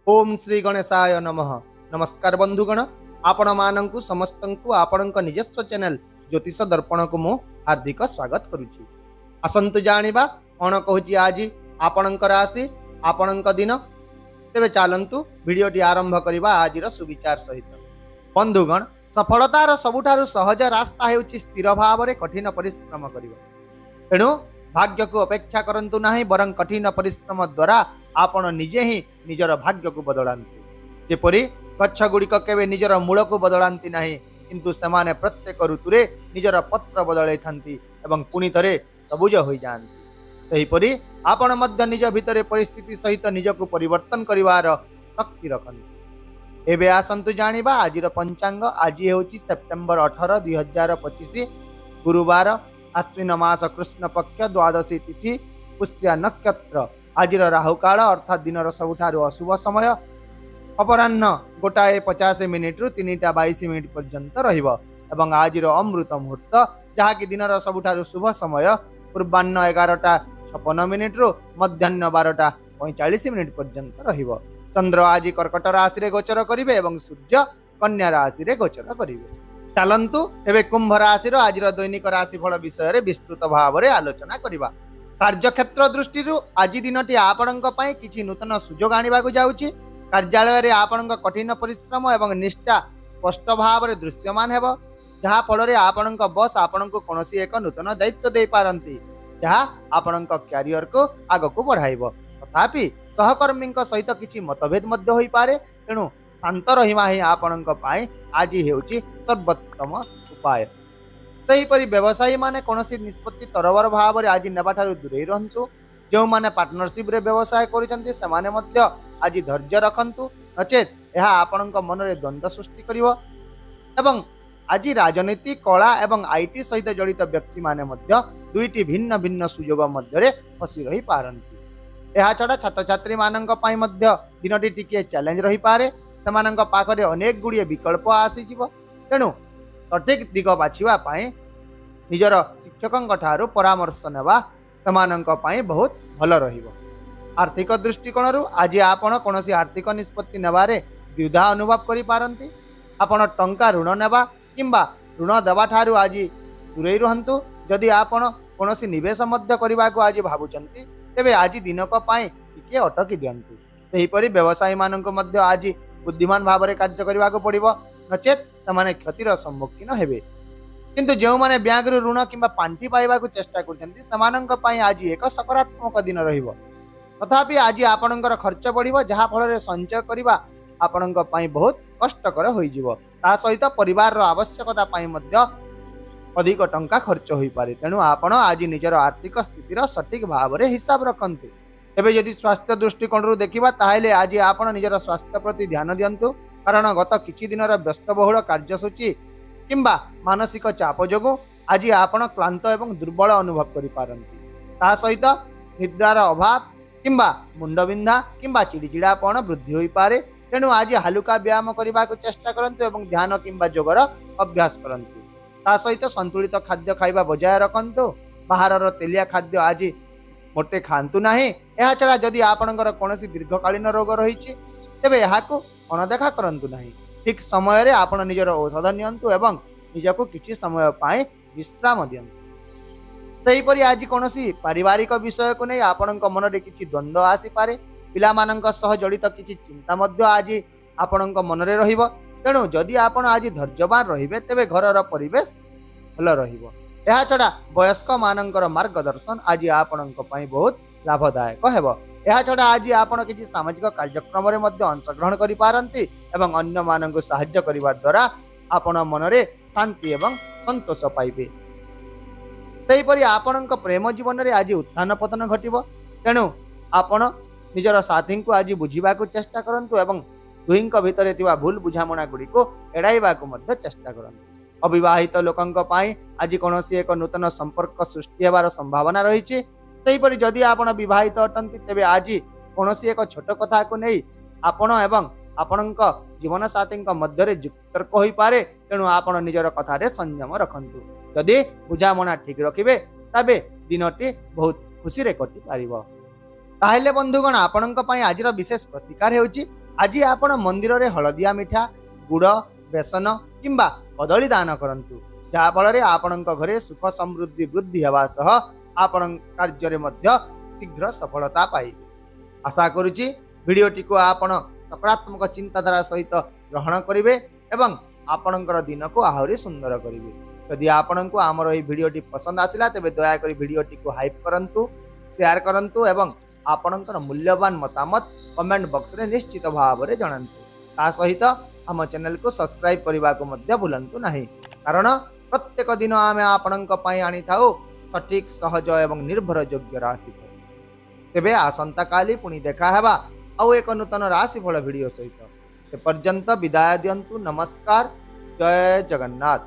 ओम श्री गणेशाय नमः। नमस्कार बंधुगण, आपण मानंकु समस्तंकु आपणक निजस्व चैनल ज्योतिष दर्पण को मु हार्दिक स्वागत करुछि। आसंतु जानिबा कोन कहूछि आज आपणक राशि आपणक दिन। तेबे चालंतु वीडियोटी आरंभ करिबा आजिर सुविचार सहित। बंधुगण, सफलतार सबुठारु सहज रास्ता हेउछि स्थिर भावरे कठिन परिश्रम करिबा। तेणु भाग्य को अपेक्षा करंतु नाही, बरं कठिन परिश्रम द्वारा आपण निजे ही निजर भाग्य को बदलांतु। जेपरि गच्छ गुड़िक केवे निजर मूल को बदलांती नाही, किंतु सेमाने प्रत्येक ऋतुरे निजर पत्र बदलाई थांती एवं पुणी थरे सबुज होई जांती। सेहिपरि आपण मध्य निज भितरे परिस्थिति सहित निजको परिवर्तन करिवार शक्ति रखंतु। एबे आसंतु जानिबा आजिर पंचांग। आज हेउछि सेप्टेम्बर 18, 2025 गुरुवार, आश्विन मास कृष्ण पक्ष द्वादशी तिथि, पुष्य नक्षत्र। आजिर राहुकाल अर्थात दिनर सबुठारु अशुभ समय अपराह्न 1:50 रु 3:22 पर्यंत रहिबो एवं आजिर अमृत मुहूर्त जहाँकि दिनर सबुठारु शुभ समय पूर्वाह्न 11:56 रु मध्याह्न 12:45 पर्यंत रहिबो। चंद्र आज कर्कट राशि रे गोचर करिवे एवं सूर्य कन्या राशि रे गोचर करिवे। चलंतु एबे कुंभ राशि रो आजिर दैनिक राशिफल विषय रे विस्तृत भाव रे आलोचना करिबा। कार्यक्षेत्र दृष्टि आज दिनटी आपणक पई किछि नूतन सुजोग आनिबाकु जाउछि। कार्यालय रे आपणक कठिन परिश्रम एवं निष्ठा स्पष्ट भाव रे दृश्यमान हेबो, जहा फल रे आपणक बॉस आपणक कोनोसी एक नूतन दायित्व दे पारंती, जहा आपणक करियर को आगको बढ़ाइबो। तथापि सहकर्मीक सहित किछि मतभेद मध्य होई पारे, तेणु शांत रहिमा ही आपणक पई आज हेउछि सर्वोत्तम उपाय। सेहीपरि व्यवसायी माने कोनोसी निष्पत्ति तरबर भाव रे आज नेबाठारु दूरे रहंतु। जो माने पार्टनरशिप रे व्यवसाय करिसंती सेमाने मध्य आज धैर्य रखंतु, नचेत यह आपणक मन रे द्वंद्व सृष्टि करिवो। एवं आज राजनीति, कला एवं आईटी सहित जड़ित व्यक्ति माने मध्य दुईटी भिन्न भिन्न सुजोग मध्य रे फसी रही पारंती। यह छड़ा छात्र छात्री मानंक पई मध्य दिनटी टिके चैलेंज रही पारे। सेमानंक पाखरे अनेक गुड़िए विकल्प आसी जिवो, तेणु सठिक दिग बाछिवा पाए निजर शिक्षकंक ठारू परामर्श नेबा सेमानंक पाए बहुत भल रहिबो। आर्थिक दृष्टिकोण आज आपण कोनोसी आर्थिक निष्पत्ति नेबारे द्विधा अनुभव करि पारंती। आपण टंका ऋण नेबा किंबा ऋण देबा ठारू आज दूरे रहंतु। जदि आपण कोनोसी निवेश मध्य करिबा को आज भाबुचंती, तेबे आज दिनक पाए टिके अटकी दियंतु। सेहीपरि व्यवसायी मानंक मध्य आज बुद्धिमान भाव में कार्य करने को पड़ो, नचेत से क्षतिर सम्मुखीन हेबे। किंतु जो माने बैंक रु ऋण किंबा पांठी पाइबा को चेष्टा करछंती सेमानंक पई आज एक सकारात्मक दिन रहिबो। तथापि आज आपणकर खर्च बढ़िबो, जहा फल रे संचय करिबा आपणक पई बहुत कष्टकर होई जिवो। ता सहित परिवार रो आवश्यकता पई मध्य अधिक टंका खर्च होई पारे। तेणु आपण आज निजर आर्थिक स्थितिर सठिक भाव में हिसाब रखंतु। एबे यदि स्वास्थ्य दृष्टिकोण देखिबा ताहेले आज आपण निजर स्वास्थ्य प्रति ध्यान दियंतु, कारण गत किछि दिनर व्यस्तबहुल कार्यसूची किंबा मानसिक चाप जोगु आज आपण क्लांत एवं दुर्बल अनुभव करि पारंती। ता सहित निद्रार अभाव किंबा मुंडबिंधा किंबा चिड़चिड़ापण वृद्धि होई पारे। तेणु आज हालुका व्यायाम करने को चेष्टा करंतु एवं ध्यान किंबा योगर अभ्यास करंतु। ता सहित संतुलित खाद्य खाइबा बजाय रखंतु। बाहरर तेलिया खाद्य आज मोटे खातु नाही। यह छड़ा जदि आपणकर कोनोसी दीर्घकालीन रोग रही तेबे याकू अनदेखा करंतु नाही। ठीक समय रे आपण निजर औषध नियंतु एवं निजको किछि समय पाए विश्राम दियंतु। सेहीपरि आज कोनोसी पारिवारिक विषय को नहीं आपणक मन रे किछि द्वंद्व आसी पारे। पिलामानंक सह जड़ित किछि चिंता मध्य आज आपणक मन रे रहिबो। तेणु जदि आपण आज धैर्यवान रहिबे तेबे घरर परिवेश भल रहिबो। यह छड़ा वयस्क मानंकर मार्गदर्शन आज आपणक पई बहुत लाभदायक हेबो। यह छड़ा आज आपण किछि सामाजिक कार्यक्रम रे मध्य अंशग्रहण करि पारंती एवं अन्य मानंको सहाय्य करिबा द्वारा आपण मन रे शांति एवं संतोष पाइबे। सेहीपरि आपणक प्रेम जीवन रे आज उत्थान पतन घटिबो। तेणु आपण निजर साथी को आज बुझिबा को चेष्टा करंतु एवं दुहिंक भितरे थिबा भूल बुझामणा गुडी को एडाइबा को मध्य चेष्टा करंतु। अविवाहित लोकंक पाई आज कोनोसी एक नूतन संपर्क सृष्टि हेबार संभावना रही। सेहीपरि जदि आपण विवाहित अटंती तेबे आज कोनोसी एक छोट कथा को नहीं आपण एवं आपणक जीवन साथी मध्य रे युक्तर्क होई पारे। तेणु आपण निजर कथा रे संयम रखंतु। जदि बुझामणा ठीक रखिबे तबे दिनटी बहुत खुशी रे कटि पारिबो। ताहेले बंधुगण आपणक पई आजिर विशेष प्रतिकार हेउची ଆଜି ଆପଣ ମନ୍ଦିରରେ ହଳଦିଆ ମିଠା, ଗୁଡ଼, ବେସନ କିମ୍ବା କଦଳୀ ଦାନ କରନ୍ତୁ, ଯାହାଫଳରେ ଆପଣଙ୍କ ଘରେ ସୁଖ ସମୃଦ୍ଧି ବୃଦ୍ଧି ହେବା ସହ ଆପଣଙ୍କ କାର୍ଯ୍ୟରେ ମଧ୍ୟ ଶୀଘ୍ର ସଫଳତା ପାଇବେ। ଆଶା କରୁଛି ଭିଡ଼ିଓଟିକୁ ଆପଣ ସକାରାତ୍ମକ ଚିନ୍ତାଧାରା ସହିତ ଗ୍ରହଣ କରିବେ ଏବଂ ଆପଣଙ୍କର ଦିନକୁ ଆହୁରି ସୁନ୍ଦର କରିବେ। ଯଦି ଆପଣଙ୍କୁ ଆମର ଏହି ଭିଡ଼ିଓଟି ପସନ୍ଦ ଆସିଲା ତେବେ ଦୟାକରି ଭିଡ଼ିଓଟିକୁ ହାଇପ୍ କରନ୍ତୁ, ସେୟାର କରନ୍ତୁ ଏବଂ ଆପଣଙ୍କର ମୂଲ୍ୟବାନ ମତାମତ କମେଣ୍ଟ ବକ୍ସରେ ନିଶ୍ଚିତ ଭାବରେ ଜଣାନ୍ତୁ। ତା ସହିତ ଆମ ଚ୍ୟାନେଲକୁ ସବସ୍କ୍ରାଇବ୍ କରିବାକୁ ମଧ୍ୟ ଭୁଲନ୍ତୁ ନାହିଁ, କାରଣ ପ୍ରତ୍ୟେକ ଦିନ ଆମେ ଆପଣଙ୍କ ପାଇଁ ଆଣିଥାଉ ସଠିକ୍, ସହଜ ଏବଂ ନିର୍ଭରଯୋଗ୍ୟ ରାଶିଫଳ। ତେବେ ଆସନ୍ତାକାଲି ପୁଣି ଦେଖା ହେବା ଆଉ ଏକ ନୂତନ ରାଶିଫଳ ଭିଡ଼ିଓ ସହିତ। ସେ ପର୍ଯ୍ୟନ୍ତ ବିଦାୟ ଦିଅନ୍ତୁ। ନମସ୍କାର। ଜୟ ଜଗନ୍ନାଥ।